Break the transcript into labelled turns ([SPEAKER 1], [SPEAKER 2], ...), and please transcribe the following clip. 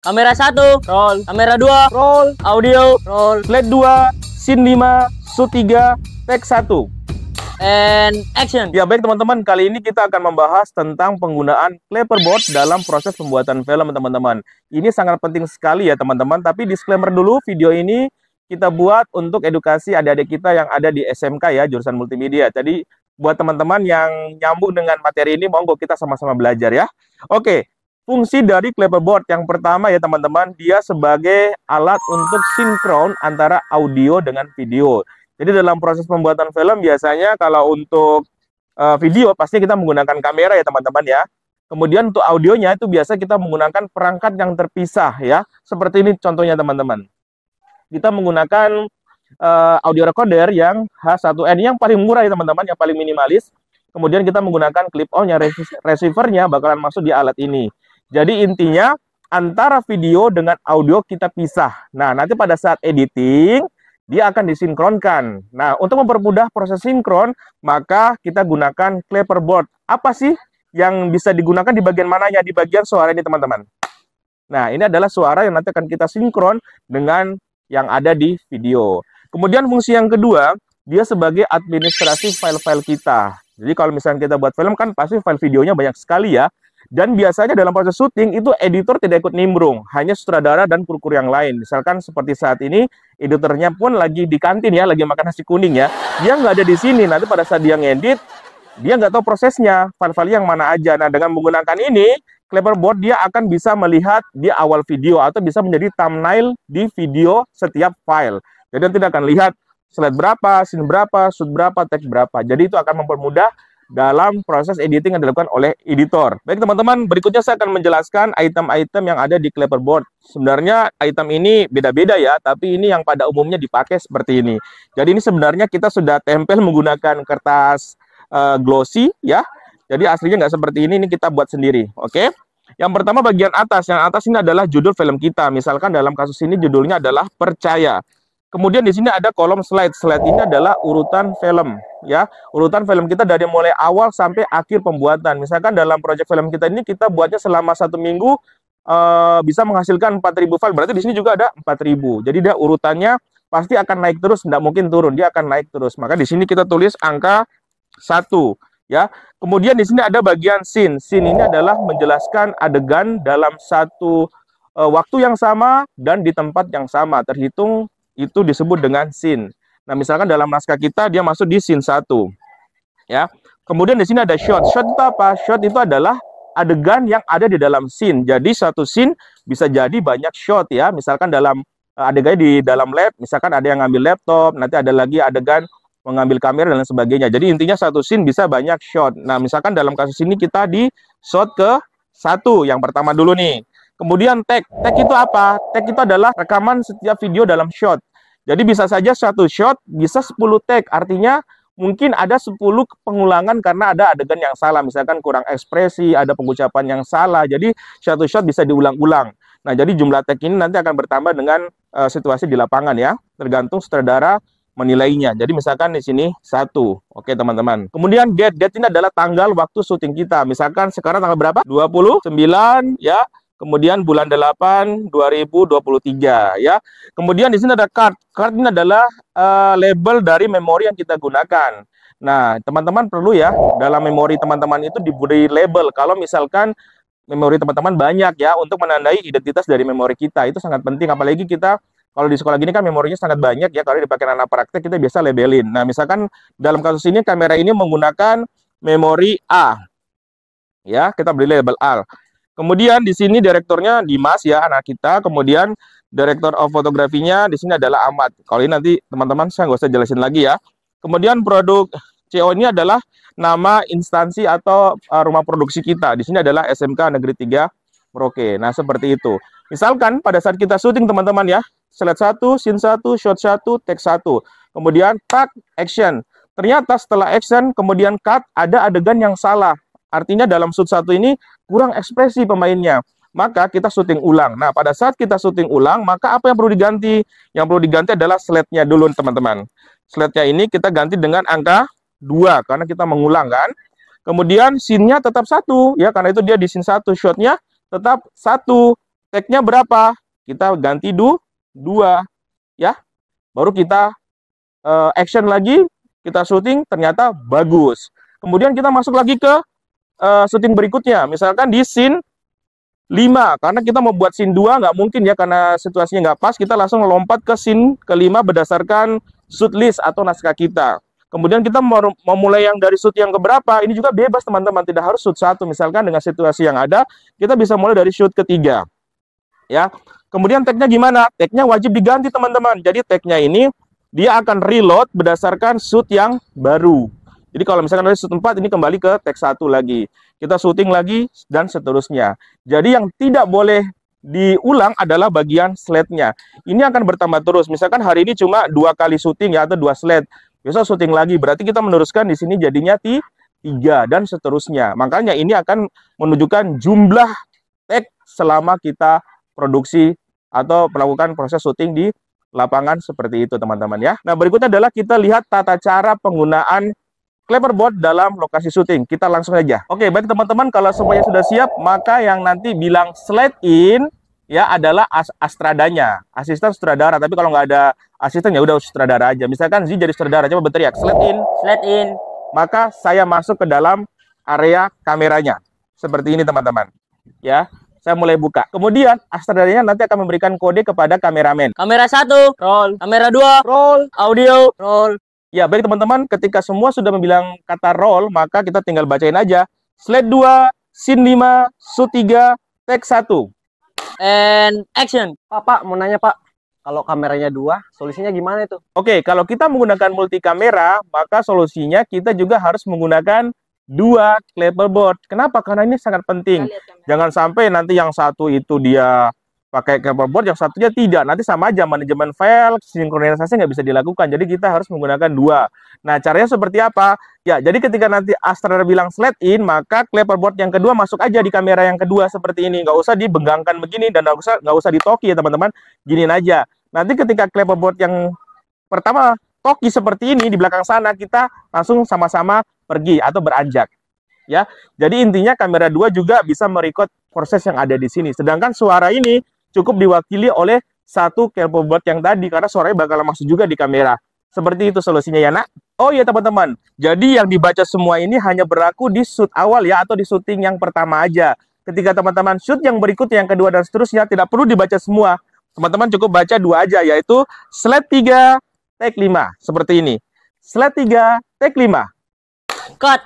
[SPEAKER 1] Kamera 1,
[SPEAKER 2] roll.
[SPEAKER 1] kamera 2,
[SPEAKER 2] Roll.
[SPEAKER 1] audio,
[SPEAKER 2] Roll. Slide 2, scene 5, shoot 3, take 1.
[SPEAKER 1] and action.
[SPEAKER 2] Ya baik teman-teman, kali ini kita akan membahas tentang penggunaan clapperboard dalam proses pembuatan film teman-teman. Ini sangat penting sekali ya teman-teman, tapi disclaimer dulu, video ini kita buat untuk edukasi adik-adik kita yang ada di SMK ya, jurusan multimedia. Jadi buat teman-teman yang nyambung dengan materi ini, monggo kita sama-sama belajar ya. Oke, fungsi dari clapperboard yang pertama ya teman-teman, dia sebagai alat untuk sinkron antara audio dengan video. Jadi dalam proses pembuatan film biasanya kalau untuk video pasti kita menggunakan kamera ya teman-teman ya. Kemudian untuk audionya itu biasa kita menggunakan perangkat yang terpisah ya. Seperti ini contohnya teman-teman. Kita menggunakan audio recorder yang H1N yang paling murah ya teman-teman, yang paling minimalis. Kemudian kita menggunakan clip-on yang receiver-nya bakalan masuk di alat ini. Jadi intinya antara video dengan audio kita pisah. Nah nanti pada saat editing dia akan disinkronkan. Nah, untuk mempermudah proses sinkron, maka kita gunakan clapperboard. Apa sih yang bisa digunakan di bagian mananya? Di bagian suara ini, teman-teman. Nah, ini adalah suara yang nanti akan kita sinkron dengan yang ada di video. Kemudian fungsi yang kedua, dia sebagai administrasi file-file kita. Jadi kalau misalnya kita buat film kan pasti file videonya banyak sekali ya. Dan biasanya dalam proses syuting itu editor tidak ikut nimbrung, hanya sutradara dan kru-kru yang lain. Misalkan seperti saat ini, editornya pun lagi di kantin ya, lagi makan nasi kuning ya. Dia nggak ada di sini, nanti pada saat dia ngedit, dia nggak tahu prosesnya, file-file yang mana aja. Nah dengan menggunakan ini, clapperboard dia akan bisa melihat di awal video atau bisa menjadi thumbnail di video setiap file. Jadi nanti dia akan lihat slide berapa, scene berapa, shoot berapa, take berapa. Jadi itu akan mempermudah dalam proses editing yang dilakukan oleh editor. Baik teman-teman, berikutnya saya akan menjelaskan item-item yang ada di clapperboard. Sebenarnya item ini beda-beda ya, tapi ini yang pada umumnya dipakai seperti ini. Jadi ini sebenarnya kita sudah tempel menggunakan kertas glossy ya. Jadi aslinya nggak seperti ini kita buat sendiri. Oke? Yang pertama bagian atas. Yang atas ini adalah judul film kita. Misalkan dalam kasus ini judulnya adalah Percaya. Kemudian di sini ada kolom slide. Slide ini adalah urutan film, ya. Urutan film kita dari mulai awal sampai akhir pembuatan. Misalkan dalam proyek film kita ini kita buatnya selama 1 minggu bisa menghasilkan 4.000 file. Berarti di sini juga ada 4.000. Jadi dia urutannya pasti akan naik terus, tidak mungkin turun. Dia akan naik terus. Maka di sini kita tulis angka 1, ya. Kemudian di sini ada bagian scene. Scene ini adalah menjelaskan adegan dalam satu waktu yang sama dan di tempat yang sama. Terhitung itu disebut dengan scene. Nah, misalkan dalam naskah kita dia masuk di scene 1. Ya. Kemudian di sini ada shot. Shot itu apa? Shot itu adalah adegan yang ada di dalam scene. Jadi satu scene bisa jadi banyak shot ya. Misalkan dalam adegan di dalam lab, misalkan ada yang ngambil laptop, nanti ada lagi adegan mengambil kamera dan lain sebagainya. Jadi intinya satu scene bisa banyak shot. Nah, misalkan dalam kasus ini kita di shot ke 1 yang pertama dulu nih. Kemudian take. Take itu apa? Take itu adalah rekaman setiap video dalam shot. Jadi bisa saja satu shot bisa 10 take. Artinya mungkin ada 10 pengulangan karena ada adegan yang salah. Misalkan kurang ekspresi, ada pengucapan yang salah. Jadi satu shot bisa diulang-ulang. Nah, jadi jumlah take ini nanti akan bertambah dengan situasi di lapangan ya. Tergantung sutradara menilainya. Jadi misalkan di sini 1. Oke teman-teman. Kemudian date. Date ini adalah tanggal waktu syuting kita. Misalkan sekarang tanggal berapa? 29 ya. Kemudian bulan 8 2023 ya. Kemudian di sini ada card. Card ini adalah label dari memori yang kita gunakan. Nah, teman-teman perlu ya dalam memori teman-teman itu diberi label. Kalau misalkan memori teman-teman banyak ya untuk menandai identitas dari memori kita. Itu sangat penting apalagi kita kalau di sekolah gini kan memorinya sangat banyak ya, kalau dipakai anak praktek kita biasa labelin. Nah, misalkan dalam kasus ini kamera ini menggunakan memori A. Ya, kita beri label A. Kemudian di sini direkturnya Dimas ya, anak kita. Kemudian direktur of fotografinya di sini adalah Ahmad. Kalau ini nanti teman-teman saya nggak usah jelasin lagi ya. Kemudian produk CO ini adalah nama instansi atau rumah produksi kita. Di sini adalah SMK Negeri 3 Merauke. Nah, seperti itu. Misalkan pada saat kita syuting teman-teman ya, slide 1, scene 1, shot 1, take 1. Kemudian cut, action. Ternyata setelah action, kemudian cut, ada adegan yang salah. Artinya dalam shoot 1 ini kurang ekspresi pemainnya. Maka kita syuting ulang. Nah, pada saat kita syuting ulang, maka apa yang perlu diganti? Yang perlu diganti adalah slide-nya dulu, teman-teman. Slide-nya ini kita ganti dengan angka 2, karena kita mengulang kan. Kemudian scene-nya tetap 1, ya, karena itu dia di scene 1. Shot-nya tetap 1. Take-nya berapa? Kita ganti 2 ya. Baru kita action lagi, kita syuting, ternyata bagus. Kemudian kita masuk lagi ke syuting berikutnya. Misalkan di scene 5, karena kita mau buat scene 2 nggak mungkin ya, karena situasinya nggak pas, kita langsung lompat ke scene ke-5 berdasarkan shoot list atau naskah kita. Kemudian kita mau mulai yang dari shoot yang keberapa, ini juga bebas teman-teman, tidak harus shoot 1. Misalkan dengan situasi yang ada, kita bisa mulai dari shoot ke-3. Ya. Kemudian tag-nya gimana? Tag-nya wajib diganti teman-teman. Jadi tag-nya ini, dia akan reload berdasarkan shoot yang baru. Jadi kalau misalkan dari shoot 4, ini kembali ke tag 1 lagi. Kita syuting lagi, dan seterusnya. Jadi yang tidak boleh diulang adalah bagian slide-nya. Ini akan bertambah terus. Misalkan hari ini cuma 2 kali syuting ya, atau 2 slide. Besok syuting lagi, berarti kita meneruskan di sini jadinya 3, dan seterusnya. Makanya ini akan menunjukkan jumlah tag selama kita produksi atau melakukan proses syuting di lapangan seperti itu teman-teman ya. Nah berikutnya adalah kita lihat tata cara penggunaan Cleverboard dalam lokasi syuting. Kita langsung aja. Oke, baik teman-teman, kalau semuanya sudah siap, maka yang nanti bilang slide in ya adalah astradanya, asisten sutradara. Tapi kalau nggak ada asisten ya udah sutradara aja. Misalkan Z jadi sutradara, coba berteriak slide in.
[SPEAKER 1] Slide in.
[SPEAKER 2] Maka saya masuk ke dalam area kameranya. Seperti ini teman-teman. Ya, saya mulai buka. Kemudian astradaranya nanti akan memberikan kode kepada kameramen.
[SPEAKER 1] Kamera 1, roll. Kamera 2,
[SPEAKER 2] Roll.
[SPEAKER 1] audio, roll.
[SPEAKER 2] Ya, baik teman-teman, ketika semua sudah membilang kata roll, maka kita tinggal bacain aja. Slide 2, scene 5, shoot 3, take 1.
[SPEAKER 1] And action.
[SPEAKER 3] Pak, mau nanya Pak, kalau kameranya 2, solusinya gimana itu?
[SPEAKER 2] Oke, kalau kita menggunakan multi kamera, maka solusinya kita juga harus menggunakan 2 Cleverboard. Kenapa? Karena ini sangat penting. Jangan sampai nanti yang satu itu dia pakai Cleverboard, yang satunya tidak. Nanti sama aja, manajemen file, sinkronisasi nggak bisa dilakukan. Jadi kita harus menggunakan 2. Nah, caranya seperti apa? Ya, jadi ketika nanti Astra bilang slide in, maka Cleverboard yang kedua masuk aja di kamera yang kedua seperti ini. Nggak usah dibenggangkan begini dan nggak usah ditoki ya teman-teman. Giniin aja. Nanti ketika Cleverboard yang pertama toki seperti ini di belakang sana, kita langsung sama-sama pergi atau beranjak. Ya, jadi intinya kamera 2 juga bisa merecord proses yang ada di sini. Sedangkan suara ini cukup diwakili oleh 1 Cleverboard yang tadi, karena suaranya bakal masuk juga di kamera. Seperti itu solusinya ya nak. Oh iya teman-teman, jadi yang dibaca semua ini hanya berlaku di shoot awal ya, atau di syuting yang pertama aja. Ketika teman-teman shoot yang berikutnya, yang kedua dan seterusnya, tidak perlu dibaca semua. Teman-teman cukup baca 2 aja, yaitu slide 3, take 5. Seperti ini. Slide 3, take 5.
[SPEAKER 1] Cut.